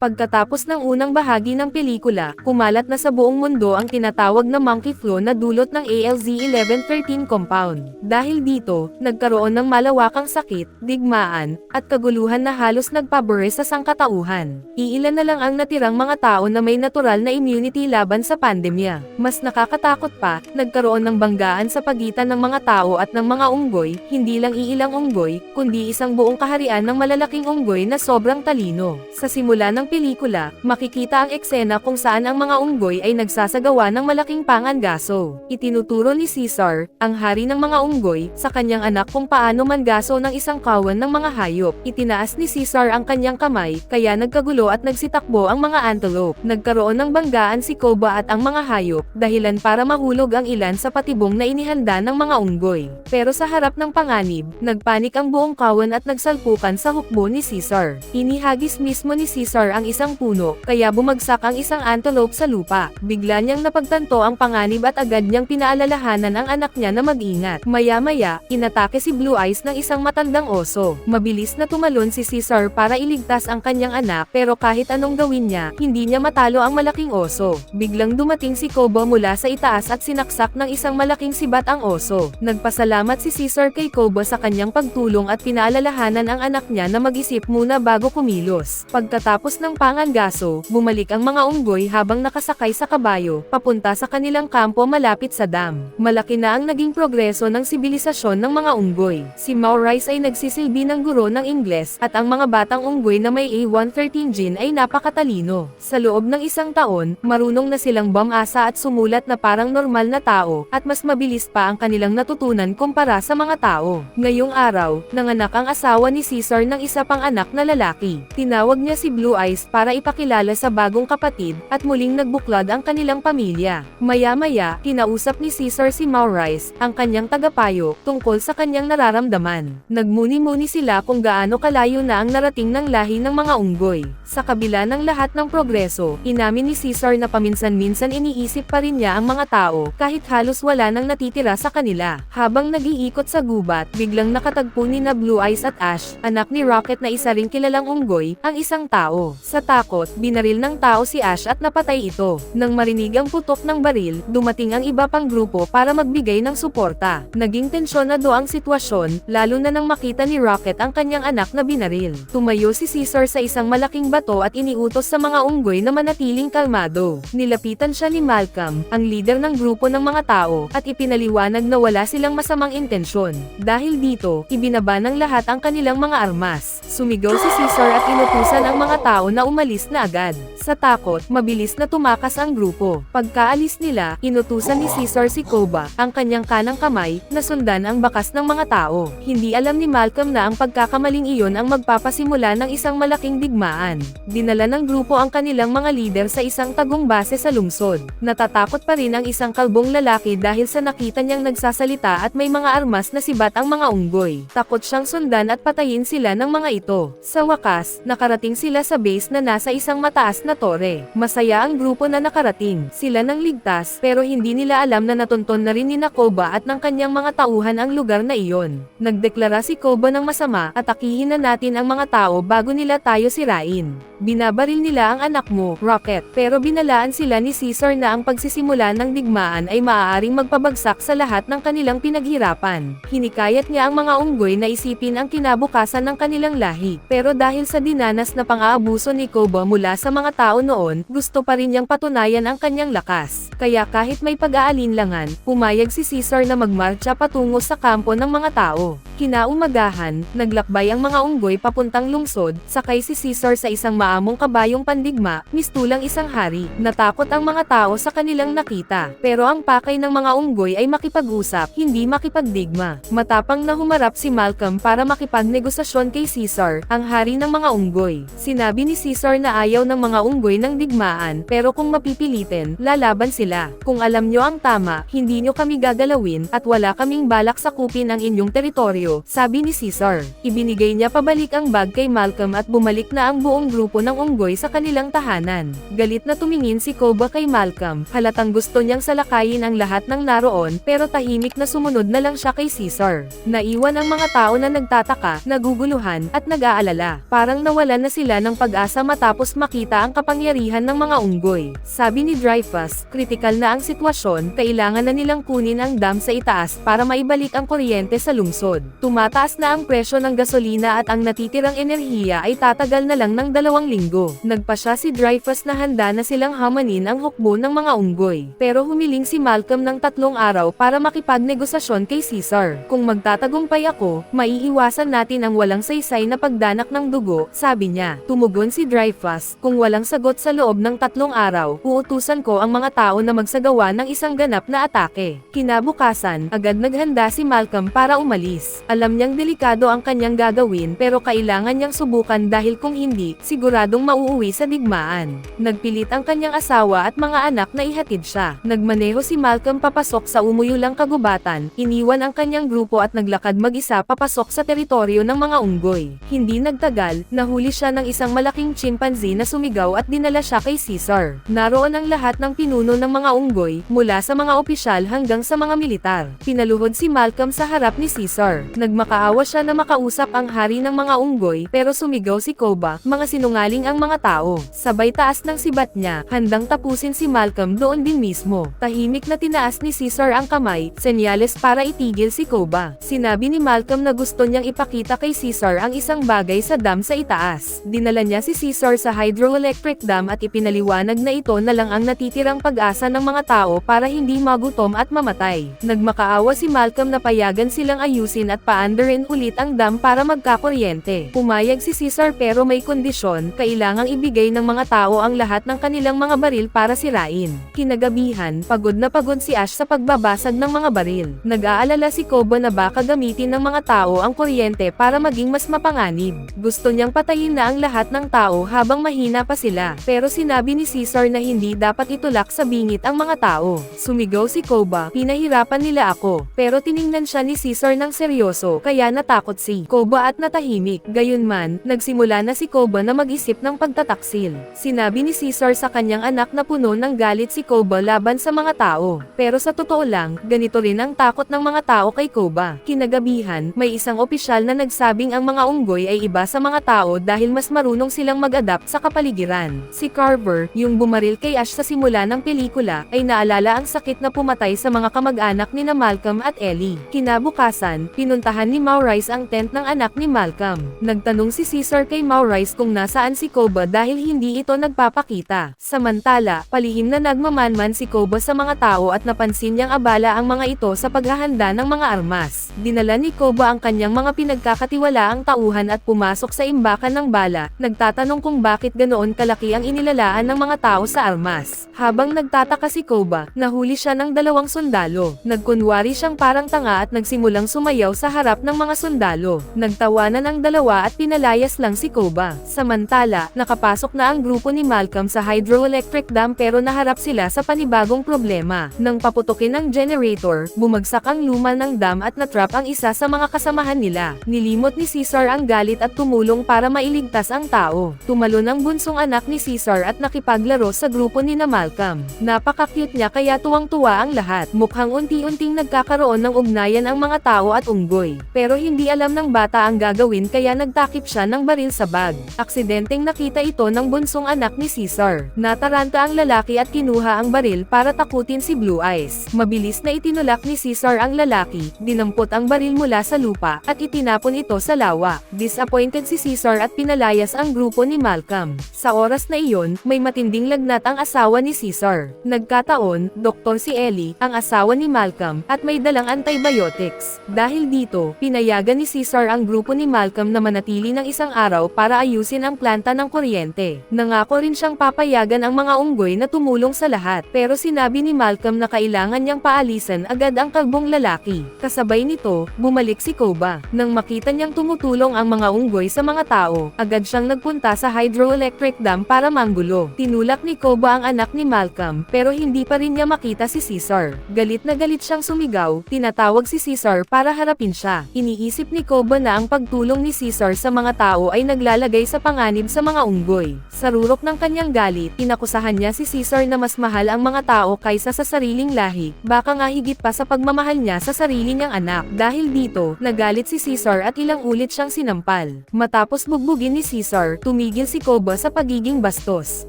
Pagkatapos ng unang bahagi ng pelikula, kumalat na sa buong mundo ang tinatawag na monkey flu na dulot ng ALZ1113 compound. Dahil dito, nagkaroon ng malawakang sakit, digmaan, at kaguluhan na halos nagpabure sa sangkatauhan. Iilan na lang ang natirang mga tao na may natural na immunity laban sa pandemya. Mas nakakatakot pa, nagkaroon ng banggaan sa pagitan ng mga tao at ng mga unggoy, hindi lang iilang unggoy, kundi isang buong kaharian ng malalaking unggoy na sobrang talino. Sa simula ng pelikula, makikita ang eksena kung saan ang mga unggoy ay nagsasagawa ng malaking pangangaso. Itinuturo ni Caesar, ang hari ng mga unggoy, sa kanyang anak kung paano mangaso ng isang kawan ng mga hayop. Itinaas ni Caesar ang kanyang kamay, kaya nagkagulo at nagsitakbo ang mga antelope. Nagkaroon ng banggaan si Koba at ang mga hayop, dahilan para mahulog ang ilan sa patibong na inihanda ng mga unggoy. Pero sa harap ng panganib, nagpanik ang buong kawan at nagsalpukan sa hukbo ni Caesar. Inihagis mismo ni Caesar ang isang puno, kaya bumagsak ang isang antelope sa lupa. Bigla niyang napagtanto ang panganib at agad niyang pinaalalahanan ang anak niya na mag-ingat. Maya-maya, inatake si Blue Eyes ng isang matandang oso. Mabilis na tumalon si Caesar para iligtas ang kanyang anak, pero kahit anong gawin niya, hindi niya matalo ang malaking oso. Biglang dumating si Koba mula sa itaas at sinaksak ng isang malaking sibat ang oso. Nagpasalamat si Caesar kay Koba sa kanyang pagtulong at pinaalalahanan ang anak niya na mag-isip muna bago kumilos. Pagkatapos ng pangangaso, bumalik ang mga unggoy habang nakasakay sa kabayo, papunta sa kanilang kampo malapit sa dam. Malaki na ang naging progreso ng sibilisasyon ng mga unggoy. Si Maurice ay nagsisilbi ng guro ng Ingles, at ang mga batang unggoy na may A113 gene ay napakatalino. Sa loob ng isang taon, marunong na silang bumasa at sumulat na parang normal na tao, at mas mabilis pa ang kanilang natutunan kumpara sa mga tao. Ngayong araw, nanganak ang asawa ni Caesar ng isa pang anak na lalaki. Tinawag niya si Blue Eyes para ipakilala sa bagong kapatid, at muling nagbuklod ang kanilang pamilya. Maya-maya, kinausap ni Caesar si Maurice, ang kanyang tagapayo, tungkol sa kanyang nararamdaman. Nagmuni-muni sila kung gaano kalayo na ang narating ng lahi ng mga unggoy. Sa kabila ng lahat ng progreso, inamin ni Caesar na paminsan-minsan iniisip pa rin niya ang mga tao, kahit halos wala nang natitira sa kanila. Habang nag-iikot sa gubat, biglang nakatagpo ni na Blue Eyes at Ash, anak ni Rocket na isa ring kilalang unggoy, ang isang tao. Sa takot, binaril ng tao si Ash at napatay ito. Nang marinig ang putok ng baril, dumating ang iba pang grupo para magbigay ng suporta. Naging tensyonado ang sitwasyon, lalo na nang makita ni Rocket ang kanyang anak na binaril. Tumayo si Caesar sa isang malaking bato at iniutos sa mga unggoy na manatiling kalmado. Nilapitan siya ni Malcolm, ang leader ng grupo ng mga tao, at ipinaliwanag na wala silang masamang intensyon. Dahil dito, ibinaba ng lahat ang kanilang mga armas. Sumigaw si Caesar at inutusan ang mga tao na umalis na agad. Sa takot, mabilis na tumakas ang grupo. Pagkaalis nila, inutusan ni Caesar si Koba, ang kanyang kanang kamay, na sundan ang bakas ng mga tao. Hindi alam ni Malcolm na ang pagkakamaling iyon ang magpapasimula ng isang malaking digmaan. Dinala ng grupo ang kanilang mga lider sa isang tagong base sa lungsod. Natatakot pa rin ang isang kalbong lalaki dahil sa nakita niyang nagsasalita at may mga armas na sibat ang mga unggoy. Takot siyang sundan at patayin sila ng mga ito. Sa wakas, nakarating sila sa base na nasa isang mataas na tore. Masaya ang grupo na nakarating. Sila nang ligtas, pero hindi nila alam na natunton na rin ni Koba at ng kanyang mga tauhan ang lugar na iyon. Nagdeklara si Koba ng masama, atakihin na natin ang mga tao bago nila tayo sirain. Binabaril nila ang anak mo, Rocket, pero binalaan sila ni Caesar na ang pagsisimula ng digmaan ay maaaring magpabagsak sa lahat ng kanilang pinaghirapan. Hinikayat niya ang mga unggoy na isipin ang kinabukasan ng kanilang lahi, pero dahil sa dinanas na pang-aabuso ni Koba mula sa mga tao noon, gusto pa rin niyang patunayan ang kanyang lakas. Kaya kahit may pag-aalinlangan, pumayag si Caesar na magmarcha patungo sa kampo ng mga tao. Kinaumagahan, naglakbay ang mga unggoy papuntang lungsod, sakay si Caesar sa isang maamong kabayong pandigma, mistulang isang hari. Natakot ang mga tao sa kanilang nakita, pero ang pakay ng mga unggoy ay makipag-usap, hindi makipagdigma. Matapang na humarap si Malcolm para makipagnegosasyon kay Caesar, ang hari ng mga unggoy. Sinabi ni Caesar na ayaw ng mga unggoy ng digmaan, pero kung mapipilitin, lalaban sila. Kung alam nyo ang tama, hindi nyo kami gagalawin, at wala kaming balak sakupin ang inyong teritoryo, sabi ni Caesar. Ibinigay niya pabalik ang bag kay Malcolm at bumalik na ang buong grupo ng unggoy sa kanilang tahanan. Galit na tumingin si Koba kay Malcolm, halatang gusto niyang salakayin ang lahat ng naroon, pero tahimik na sumunod na lang siya kay Caesar. Naiwan ang mga tao na nagtataka, naguguluhan, at nag-aalala. Parang nawalan na sila ng pag-asa umaasa matapos makita ang kapangyarihan ng mga unggoy. Sabi ni Dreyfus, kritikal na ang sitwasyon, kailangan na nilang kunin ang dam sa itaas para maibalik ang kuryente sa lungsod. Tumataas na ang presyo ng gasolina at ang natitirang enerhiya ay tatagal na lang ng 2 linggo. Nagpasya si Dreyfus na handa na silang hamanin ang hukbo ng mga unggoy. Pero humiling si Malcolm ng 3 araw para makipagnegosasyon kay Caesar. Kung magtatagumpay ako, maiiwasan natin ang walang saysay na pagdanak ng dugo, sabi niya. Tumugon si Dreyfus, kung walang sagot sa loob ng 3 araw, uutusan ko ang mga tao na magsagawa ng isang ganap na atake. Kinabukasan, agad naghanda si Malcolm para umalis. Alam niyang delikado ang kanyang gagawin pero kailangan niyang subukan dahil kung hindi, siguradong mauuwi sa digmaan. Nagpilit ang kanyang asawa at mga anak na ihatid siya. Nagmaneho si Malcolm papasok sa umuyulang kagubatan, iniwan ang kanyang grupo at naglakad mag-isa papasok sa teritoryo ng mga unggoy. Hindi nagtagal, nahuli siya ng isang malaking chimpanzee na sumigaw at dinala siya kay Caesar. Naroon ang lahat ng pinuno ng mga unggoy, mula sa mga opisyal hanggang sa mga militar. Pinaluhod si Malcolm sa harap ni Caesar. Nagmakaawa siya na makausap ang hari ng mga unggoy pero sumigaw si Koba, mga sinungaling ang mga tao. Sabay taas ng sibat niya, handang tapusin si Malcolm doon din mismo. Tahimik na tinaas ni Caesar ang kamay, senyales para itigil si Koba. Sinabi ni Malcolm na gusto niyang ipakita kay Caesar ang isang bagay sa dam sa itaas. Dinala niya si Caesar sa hydroelectric dam at ipinaliwanag na ito na lang ang natitirang pag-asa ng mga tao para hindi magutom at mamatay. Nagmakaawa si Malcolm na payagan silang ayusin at paandarin ulit ang dam para magkakuryente. Pumayag si Caesar pero may kondisyon, kailangang ibigay ng mga tao ang lahat ng kanilang mga baril para sirain. Kinagabihan, pagod na pagod si Ash sa pagbabasag ng mga baril. Nag-aalala si Koba na baka gamitin ng mga tao ang kuryente para maging mas mapanganib. Gusto niyang patayin na ang lahat ng tao habang mahina pa sila, pero sinabi ni Caesar na hindi dapat itulak sa bingit ang mga tao. Sumigaw si Koba, pinahirapan nila ako, pero tiningnan siya ni Caesar ng seryoso, kaya natakot si Koba at natahimik. Gayunman, nagsimula na si Koba na mag-isip ng pagtataksil. Sinabi ni Caesar sa kanyang anak na puno ng galit si Koba laban sa mga tao. Pero sa totoo lang, ganito rin ang takot ng mga tao kay Koba. Kinagabihan, may isang opisyal na nagsabing ang mga unggoy ay iba sa mga tao dahil mas marunong silang mag-adapt sa kapaligiran. Si Carver, yung bumaril kay Ash sa simula ng pelikula, ay naalala ang sakit na pumatay sa mga kamag-anak ni na Malcolm at Ellie. Kinabukasan, pinuntahan ni Maurice ang tent ng anak ni Malcolm. Nagtanong si Caesar kay Maurice kung nasaan si Koba dahil hindi ito nagpapakita. Samantala, palihim na nagmamanman si Koba sa mga tao at napansin niyang abala ang mga ito sa paghahanda ng mga armas. Dinala ni Koba ang kanyang mga pinagkakatiwalaang tauhan at pumasok sa imbakan ng bala, nagtatanong kung bakit ganoon kalaki ang inilalaan ng mga tao sa armas. Habang nagtataka si Koba, nahuli siya ng 2 sundalo. Nagkunwari siyang parang tanga at nagsimulang sumayaw sa harap ng mga sundalo. Nagtawanan ang dalawa at pinalayas lang si Koba. Samantala, nakapasok na ang grupo ni Malcolm sa hydroelectric dam pero naharap sila sa panibagong problema. Nang paputukin ang generator, bumagsak ang luma ng dam at natrap ang isa sa mga kasamahan nila. Nilimot ni Caesar ang galit at tumulong para mailigtas ang tao. Tumalon ang bunsong anak ni Caesar at nakipaglaro sa grupo ni na Malcolm. Napaka-cute niya kaya tuwang-tuwa ang lahat. Mukhang unti-unting nagkakaroon ng ugnayan ang mga tao at unggoy. Pero hindi alam ng bata ang gagawin kaya nagtakip siya ng baril sa bag. Aksidenteng nakita ito ng bunsong anak ni Caesar. Nataranta ang lalaki at kinuha ang baril para takutin si Blue Eyes. Mabilis na itinulak ni Caesar ang lalaki, dinampot ang baril mula sa lupa, at itinapon ito sa lawa. Disappointed si Caesar at pinalayas ang grupo ni Malcolm. Sa oras na iyon, may matinding lagnat ang asawa ni Caesar. Nagkataon, doktor si Ellie, ang asawa ni Malcolm, at may dalang antibiotics. Dahil dito, pinayagan ni Caesar ang grupo ni Malcolm na manatili ng 1 araw para ayusin ang planta ng kuryente. Nangako rin siyang papayagan ang mga unggoy na tumulong sa lahat, pero sinabi ni Malcolm na kailangan niyang paalisan agad ang kalbong lalaki. Kasabay nito, bumalik si Koba. Nang makita niyang tumutulong ang mga unggoy sa mga tao, agad siyang nagpunta sa hydroelectric dam para manggulo. Tinulak ni Koba ang anak ni Malcolm, pero hindi pa rin niya makita si Caesar. Galit na galit siyang sumigaw, tinatawag si Caesar para harapin siya. Iniisip ni Koba na ang pagtulong ni Caesar sa mga tao ay naglalagay sa panganib sa mga unggoy. Sa rurok ng kanyang galit, inakusahan niya si Caesar na mas mahal ang mga tao kaysa sa sariling lahi, baka nga higit pa sa pagmamahal niya sa sarili niyang anak. Dahil dito, nagalit si Caesar at ilang ulit siyang sinampal. Matapos bugbugin ni Caesar, tumigil si Koba sa pagiging bastos.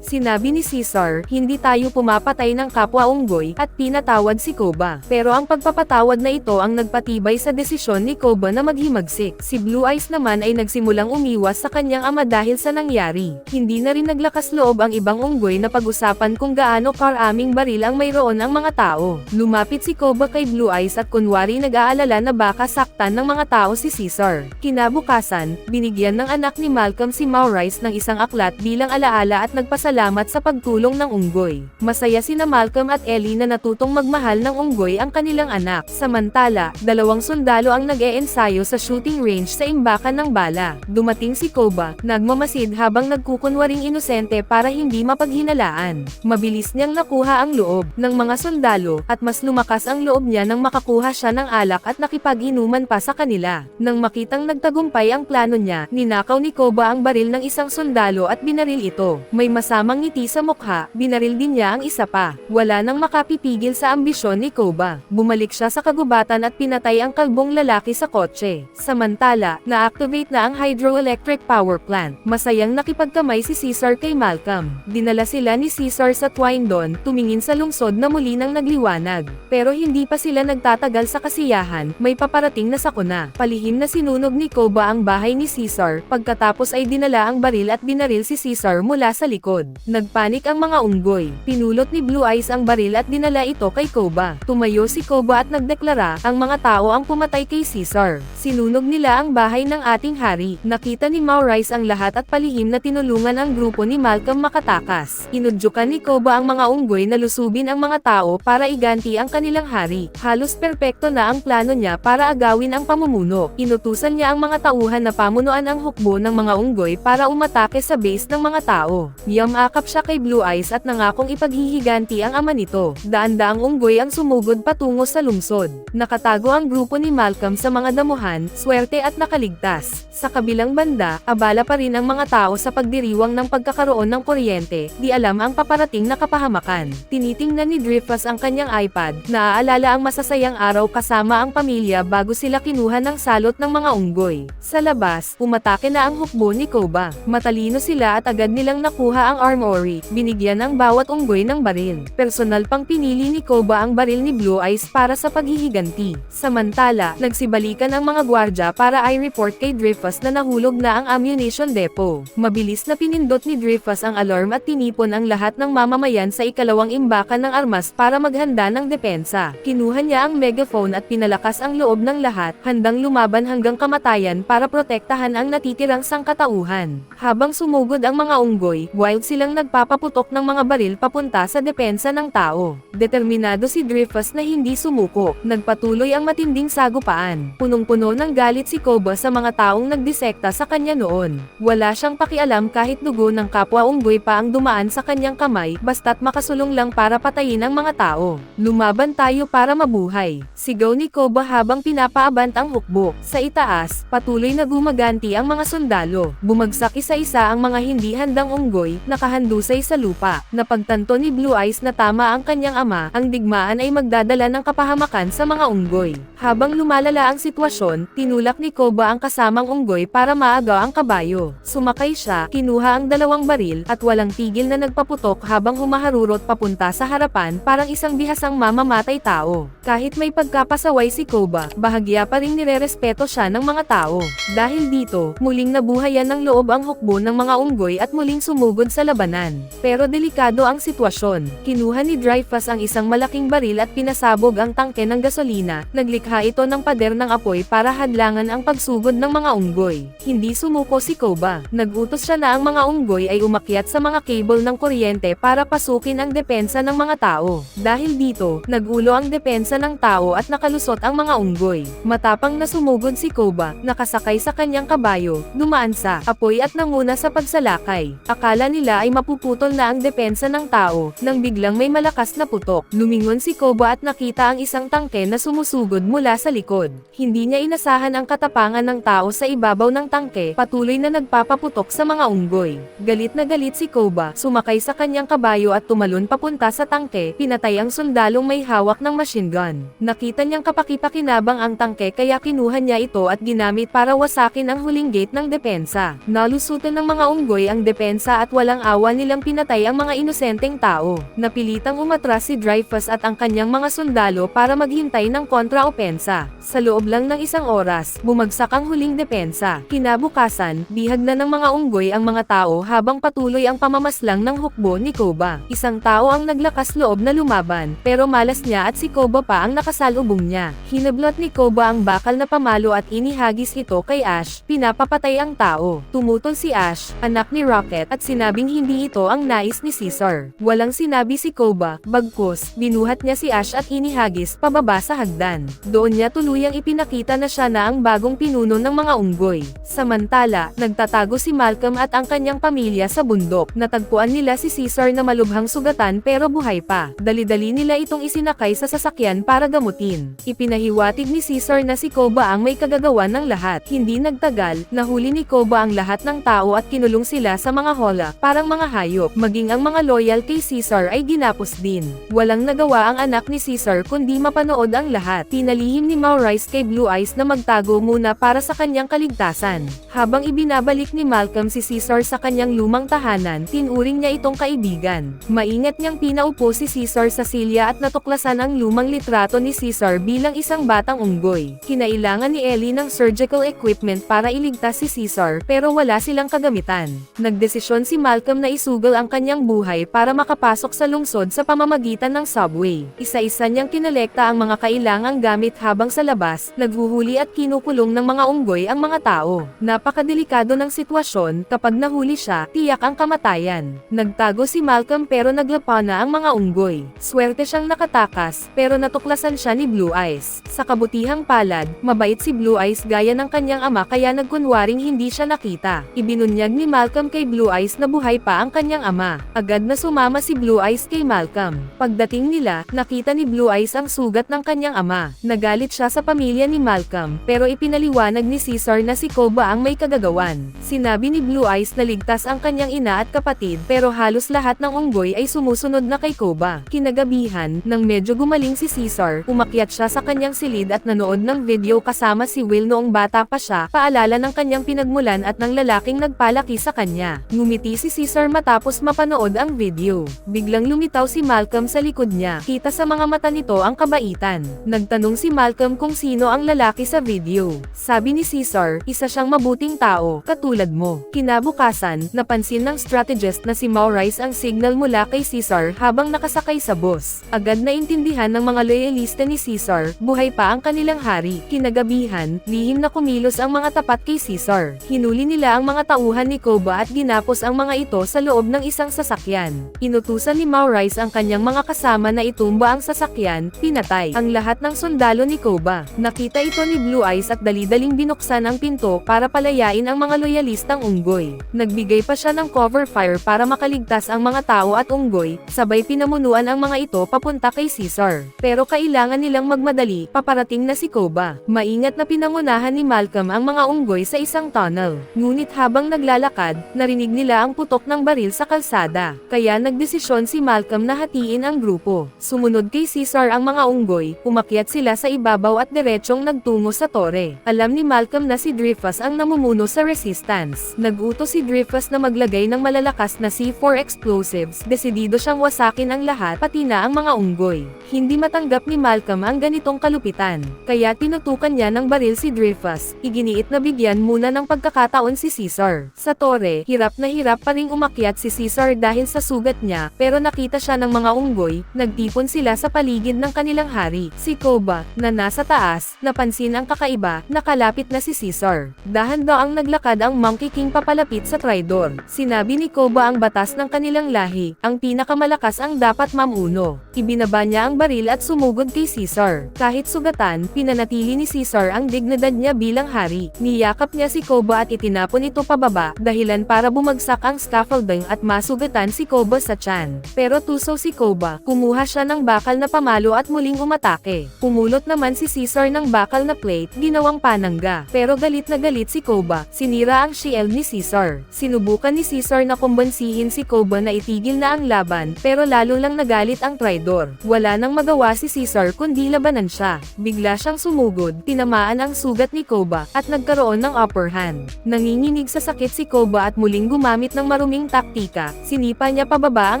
Sinabi ni Caesar, hindi tayo pumapatay ng kapwa unggoy, at pinatawad si Koba. Pero ang pagpapatawad na ito ang nagpatibay sa desisyon ni Koba na maghimagsik. Si Blue Eyes naman ay nagsimulang umiwas sa kanyang ama dahil sa nangyari. Hindi na rin naglakas loob ang ibang unggoy na pag-usapan kung gaano karaming baril ang mayroon ang mga tao. Lumapit si Koba kay Blue Eyes at kunwari nag-aalala na baka saktan ng mga tao si Caesar. Kinabukasan, binigyan ng anak ni Malcolm si Maurice ng isang aklat bilang alaala at nagpasalamat sa pagtulong ng unggoy. Masaya sina Malcolm at Ellie na natutong magmahal ng unggoy ang kanilang anak. Samantala, dalawang sundalo ang nag-e-ensayo sa shooting range sa imbakan ng bala. Dumating si Koba, nagmamasid habang nagkukunwaring inosente para hindi mapaghinalaan. Mabilis niyang nakuha ang loob ng mga sundalo, at mas lumakas ang loob niya nang makakuha siya ng alak at nakipag-inuman pa sa kanila. Nang makitang nagtagumpay ang plano niya, ninakaw ni Koba ang baril ng isang sundalo at binaril ito. May masamang ngiti sa mukha, binaril din niya ang isa pa. Wala nang makapipigil sa ambisyon ni Koba. Bumalik siya sa kagubatan at pinatay ang kalbong lalaki sa kotse. Samantala, na-activate na ang hydroelectric power plant. Masayang nakipagkamay si Caesar kay Malcolm. Dinala sila ni Caesar sa Twindon, tumingin sa lungsod na muli nang nagliwanag. Pero hindi pa sila nagtatagal sa kasiyahan, may paparating na sakuna. Palihim na sinunog ni Koba ang bahay ni Caesar, pagkatapos ay dinala ang baril at binaril si Caesar mula sa likod. Nagpanik ang mga unggoy. Pinulot ni Blue Eyes ang baril at dinala ito kay Koba. Tumayo si Koba at nagdeklara, ang mga tao ang pumatay kay Caesar. Sinunog nila ang bahay ng ating hari. Nakita ni Maurice ang lahat at palihim na tinulungan ang grupo ni Malcolm makatakas. Inudyukan ni Koba ang mga unggoy na lusubin ang mga tao para iganti ang kanilang hari. Halos perpekto na ang plano niya para agawin ang pamumuno. Inutusan niya ang mga tauhan na pamunuan ang hukbo ng mga unggoy para umatake sa base ng mga tao. Yamakap siya kay Blue Eyes at nangakong ipaghihiganti ang ama nito. Daan-daang unggoy ang sumugod patungo sa lungsod. Nakatago ang grupo ni Malcolm sa mga damuhan, swerte at nakaligtas. Sa kabilang banda, abala pa rin ang mga tao sa pagdiriwang ng pagkakaroon ng kuryente, di alam ang paparating na kapahamakan. Tinitingnan ni Dreyfus ang kanyang iPad, naaalala ang masasayang araw kasama ang pamilya bago sila kinuha ng salot ng mga unggoy. Sa labas, umatake na ang hukbo ni Koba. Matalino sila at agad nilang nakuha ang armory, binigyan ang bawat unggoy ng baril. Personal pang pinili ni Koba ang baril ni Blue Eyes para sa paghihiganti. Samantala, nagsibalikan ang mga gwardya para i-report kay Dreyfus na nahulog na ang ammunition depot. Mabilis na pinindot ni Dreyfus ang alarm at tinipon ang lahat ng mamamayan sa ikalawang imbakan ng armas para maghanda ng depensa. Kinuha niya ang megaphone at pinalakas ang loob ng lahat, handang lumaban hanggang kamatayan para protektahan ang natitirang sangkatauhan. Habang sumugod ang mga unggoy, wild silang nagpapaputok ng mga baril papunta sa depensa ng tao. Determinado si Dreyfus na hindi sumuko. Nagpatuloy ang matinding sagupaan. Punong-puno ng galit si Koba sa mga taong nagdisekta sa kanya noon. Wala siyang pakialam kahit dugo ng kapwa unggoy pa ang dumaan sa kanyang kamay, basta't makasulong lang para patayin ang mga tao. Lumaban tayo para mabuhay. Sigaw ni Koba habang pinapaabant ang hukbo. Sa itaas, patuloy na gumaganti ang mga sundalo. Bumagsak isa-isa ang mga hindi handang unggoy, nakahandusay sa lupa. Napagtanto ni Blue Eyes na tama ang kanyang ama, ang digmaan ay magdadala ng kapahamakan sa mga unggoy. Habang lumalala ang sitwasyon, tinulak ni Koba ang kasamang unggoy para maagaw ang kabayo. Sumakay siya, kinuha ang dalawang baril, at walang tigil na nagpaputok habang humaharurot papunta sa harapan parang isang bihasang mamamatay tao. Kahit may pagkapasaway si Koba, bahagya pa ring nirerespeto siya ng mga tao. Dahil dito, muling nabuhayan ng loob ang hukbo ng mga unggoy at muling sumugod sa labanan. Pero delikado ang sitwasyon. Kinuha ni Dreyfus ang isang malaking baril at pinasabog ang tangke ng gasolina. Naglikha ito ng pader ng apoy para hadlangan ang pagsugod ng mga unggoy. Hindi sumuko si Koba. Nagutos siya na ang mga unggoy ay umakyat sa mga cable ng kuryente para pasukin ang depensa ng mga tao. Dahil dito, nagulo ang depensa ng tao at nakalusot ang mga unggoy. Matapang na sumugod si Koba, nakasakay sa kanyang kabayo, dumaan sa apoy at nanguna sa pagsalakay. Akala nila ay mapuputol na ang depensa ng tao, nang biglang may malakas na putok. Lumingon si Koba at nakita ang isang tangke na sumusugod mula sa likod. Hindi niya inasahan ang katapangan ng tao sa ibabaw ng tangke, patuloy na nagpapaputok sa mga unggoy. Galit na galit si Koba, sumakay sa kanyang kabayo at tumalon papunta sa tangke, pinatay ang sundalong may hawak ng machine gun. Nakita niyang kapakipakinabang ang tangke kaya kinuha niya ito at ginamit para wasakin ang huling gate ng depensa. Nalusot Pinapasutan ng mga unggoy ang depensa at walang awa nilang pinatay ang mga inosenteng tao. Napilitang umatras si Dreyfus at ang kanyang mga sundalo para maghintay ng kontra-opensa. Sa loob lang ng isang oras, bumagsak ang huling depensa. Kinabukasan, bihag na ng mga unggoy ang mga tao habang patuloy ang pamamaslang ng hukbo ni Koba. Isang tao ang naglakas loob na lumaban, pero malas niya at si Koba pa ang nakasalubong niya. Hinablot ni Koba ang bakal na pamalo at inihagis ito kay Ash, pinapapatay ang tao. Tumutol si Ash, anak ni Rocket, at sinabing hindi ito ang nais ni Caesar. Walang sinabi si Koba, bagkus, binuhat niya si Ash at inihagis pababa sa hagdan. Doon niya tuluyang ipinakita na siya na ang bagong pinuno ng mga unggoy. Samantala, nagtatago si Malcolm at ang kanyang pamilya sa bundok. Natagpuan nila si Caesar na malubhang sugatan pero buhay pa. Dali-dali nila itong isinakay sa sasakyan para gamutin. Ipinahiwatig ni Caesar na si Koba ang may kagagawan ng lahat. Hindi nagtagal, nahuli ni Koba ang lahat ng tao at kinulong sila sa mga hola, parang mga hayop. Maging ang mga loyal kay Caesar ay ginapos din. Walang nagawa ang anak ni Caesar kundi mapanood ang lahat. Pinalihim ni Maurice kay Blue Eyes na magtago muna para sa kanyang kaligtasan. Habang ibinabalik ni Malcolm si Caesar sa kanyang lumang tahanan, tinuring niya itong kaibigan. Maingat niyang pinaupo si Caesar sa silya at natuklasan ang lumang litrato ni Caesar bilang isang batang unggoy. Kinailangan ni Ellie ng surgical equipment para iligtas si Caesar pero wala silang kagamitan. Nagdesisyon si Malcolm na isugal ang kanyang buhay para makapasok sa lungsod sa pamamagitan ng subway. Isa-isa niyang kinolekta ang mga kailangang gamit habang sa labas, naghuhuli at kinukulong ng mga unggoy ang mga tao. Napakadelikado ng sitwasyon, kapag nahuli siya, tiyak ang kamatayan. Nagtago si Malcolm pero naglapa na ang mga unggoy. Swerte siyang nakatakas, pero natuklasan siya ni Blue Eyes. Sa kabutihang palad, mabait si Blue Eyes gaya ng kanyang ama kaya nagkunwaring hindi siya nakita. Ibinunyag ni Malcolm kay Blue Eyes na buhay pa ang kanyang ama. Agad na sumama si Blue Eyes kay Malcolm. Pagdating nila, nakita ni Blue Eyes ang sugat ng kanyang ama. Nagalit siya sa pamilya ni Malcolm, pero ipinaliwanag ni Caesar na si Koba ang may kagagawan. Sinabi ni Blue Eyes na ligtas ang kanyang ina at kapatid pero halos lahat ng unggoy ay sumusunod na kay Koba. Kinagabihan, nang medyo gumaling si Caesar, umakyat siya sa kanyang silid at nanood ng video kasama si Will noong bata pa siya, paalala ng kanyang pinagmulan at ng lalaking nagpalaki sa kanya. Ngumiti si Caesar matapos mapanood ang video. Biglang lumitaw si Malcolm sa likod niya. Kita sa mga mata nito ang kabaitan. Nagtanong si Malcolm kung sino ang lalaki sa video. Sabi ni Caesar, isa siyang mabuting tao, katulad mo. Kinabukasan, napansin ng strategist na si Maurice ang signal mula kay Caesar habang nakasakay sa bus. Agad na intindihan ng mga loyalista ni Caesar, buhay pa ang kanilang hari. Kinagabihan, lihim na kumilos ang mga tapat kay Caesar. Hinuli nila ang mga tauhan ni Koba at ginapos ang mga ito sa loob ng isang sasakyan. Inutusan ni Maurice ang kanyang mga kasama na itumba ang sasakyan, pinatay ang lahat ng sundalo ni Koba. Nakita ito ni Blue Eyes at dali-daling binuksan ang pinto para palayain ang mga loyalistang unggoy. Nagbigay pa siya ng cover fire para makaligtas ang mga tao at unggoy, sabay pinamunuan ang mga ito papunta kay Caesar. Pero kailangan nilang magmadali, paparating na si Koba. Maingat na pinangunahan ni Malcolm ang mga unggoy sa isang tunnel. Ngunit habang naglalakad, narinig nila ang putok ng baril sa kalsada. Kaya nagdesisyon si Malcolm na hatiin ang grupo. Sumunod kay Caesar ang mga unggoy, umakyat sila sa ibabaw at diretsyong nagtungo sa tore. Alam ni Malcolm na si Dreyfus ang namumuno sa resistance. Nagutos si Dreyfus na maglagay ng malalakas na C4 explosives. Desidido siyang wasakin ang lahat, pati na ang mga unggoy. Hindi matanggap ni Malcolm ang ganitong kalupitan. Kaya tinutukan niya ng baril si Dreyfus. Iginiit na bigyan muna ng pagkakataon si Caesar. Sa tore, hirap na hirap pa ring umakyat si Caesar dahil sa sugat niya, pero nakita siya ng mga unggoy, nagtipon sila sa paligid ng kanilang hari. Si Koba, na nasa taas, napansin ang kakaiba, nakalapit na si Caesar. Dahan-daang naglakad ang Monkey King papalapit sa traidor. Sinabi ni Koba ang batas ng kanilang lahi, ang pinakamalakas ang dapat mamuno. Ibinaba niya ang baril at sumugod kay Caesar. Kahit sugatan, pinanatili ni Caesar ang dignidad niya bilang hari. Niyakap niya si Koba at itinapon ito pababa, dahilan para bumagsak ang scaffolding at masugatan si Koba sa tiyan. Pero tuso si Koba, kumuha siya ng bakal na pamalo at muling umatake. Pumulot naman si Caesar ng bakal na plate, ginawang panangga. Pero galit na galit si Koba, sinira ang shield ni Caesar. Sinubukan ni Caesar na kumbansihin si Koba na itigil na ang laban, pero lalo lang nagalit ang traidor. Wala nang magawa si Caesar kundi labanan siya. Bigla siyang sumugod, tinamaan ang sugat ni Koba, at nagkaroon ng upper hand. Nanginginig sa masakit si Koba at muling gumamit ng maruming taktika, sinipa niya pababa ang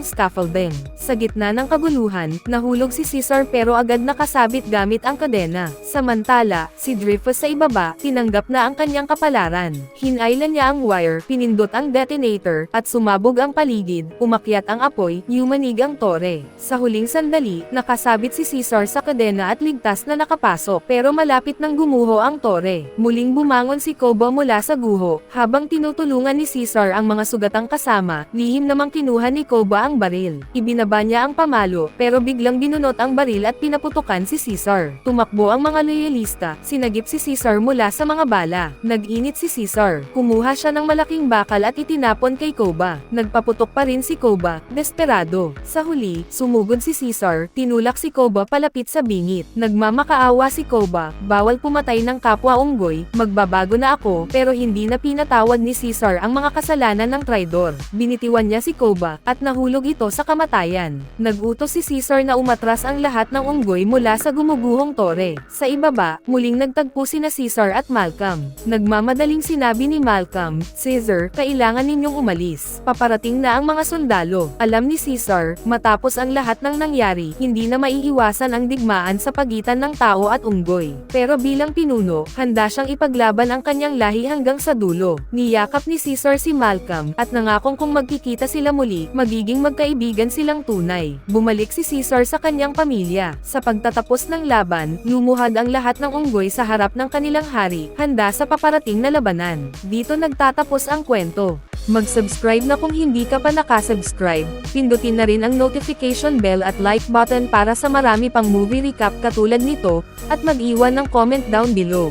scaffolding. Sa gitna ng kaguluhan, nahulog si Caesar pero agad nakasabit gamit ang kadena. Samantala, si Dreyfus sa ibaba, tinanggap na ang kanyang kapalaran. Hinailan niya ang wire, pinindot ang detonator, at sumabog ang paligid, umakyat ang apoy, yumanig ang tore. Sa huling sandali, nakasabit si Caesar sa kadena at ligtas na nakapasok, pero malapit nang gumuho ang tore. Muling bumangon si Koba mula sa guho, habang tinutulungan ni Caesar ang mga sugatang kasama, lihim namang kinuha ni Koba ang baril. Ibinaba niya ang pamalo, pero biglang binunot ang baril at pinaputukan si Caesar. Tumakbo ang mga loyalista, sinagip si Caesar mula sa mga bala. Nag-init si Caesar, kumuha siya ng malaking bakal at itinapon kay Koba. Nagpaputok pa rin si Koba, desperado. Sa huli, sumugod si Caesar, tinulak si Koba palapit sa bingit. Nagmamakaawa si Koba, bawal pumatay ng kapwa unggoy, magbabago na ako, pero hindi na pinatawad ni Caesar ang mga kasalanan ng traidor. Binitiwan niya si Koba, at nahulog ito sa kamatayan. Nagutos si Caesar na umatras ang lahat ng unggoy mula sa gumuguhong tore. Sa ibaba, muling nagtagpo sina Caesar at Malcolm. Nagmamadaling sinabi ni Malcolm, "Caesar, kailangan ninyong umalis. Paparating na ang mga sundalo." Alam ni Caesar, matapos ang lahat ng nangyari, hindi na maiiwasan ang digmaan sa pagitan ng tao at unggoy. Pero bilang pinuno, handa siyang ipaglaban ang kanyang lahi hanggang sa dulo. Niyakap ni Caesar si Malcolm, at nangakong kung magkikita sila muli, magiging magkaibigan silang tunay. Bumalik si Caesar sa kanyang pamilya. Sa pagtatapos ng laban, lumuhad ang lahat ng unggoy sa harap ng kanilang hari, handa sa paparating na labanan. Dito nagtatapos ang kwento. Mag-subscribe na kung hindi ka pa nakasubscribe, pindutin na rin ang notification bell at like button para sa marami pang movie recap katulad nito, at mag-iwan ng comment down below.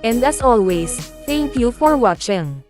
And as always, thank you for watching.